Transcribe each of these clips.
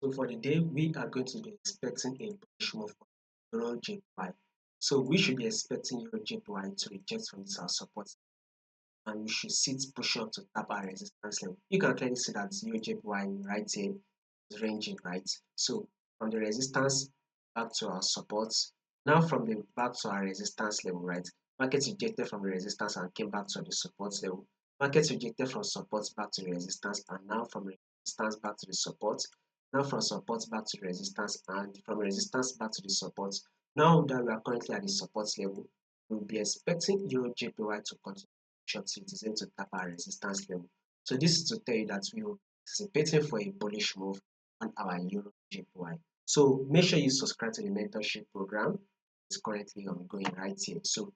So for the day, we are going to be expecting a bullish move on EURJPY. So we should be expecting EURJPY to reject from this our support, and we should see it push up to tap our resistance level. You can clearly see that EURJPY right here is ranging, right? So from the resistance back to our support, now from the back to our resistance level, right? Market rejected from the resistance and came back to the support level. Market rejected from support back to the resistance, and now from resistance back to the support. Now from support back to the resistance, and from resistance back to the support. Now that we are currently at the support level, we'll be expecting EURJPY to continue short citizen to tap our resistance level. So this is to tell you that we are anticipating for a bullish move on our EURJPY. So make sure you subscribe to the mentorship program. It's currently ongoing right here. So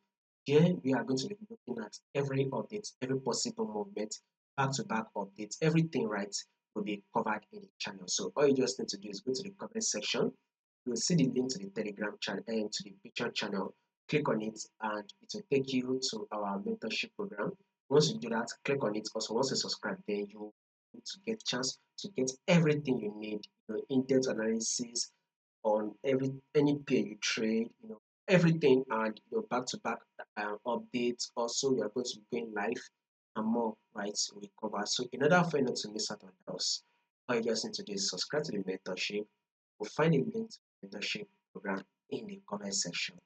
here we are going to be looking at every update, every possible movement, back-to-back updates, everything right will be covered in the channel. So all you just need to do is go to the comment section. You will see the link to the Telegram channel and to the picture channel. Click on it and it will take you to our mentorship program. Once you do that, click on it. Also, once you subscribe, then you will to get chance to get everything you need, in-depth analysis on any pair you trade, everything, and back-to-back updates. Also, we are going to be going live and more, right? We cover. So in order for you not to miss out on those, all you just need to do is subscribe to the mentorship. We'll find a link to the mentorship program in the comment section.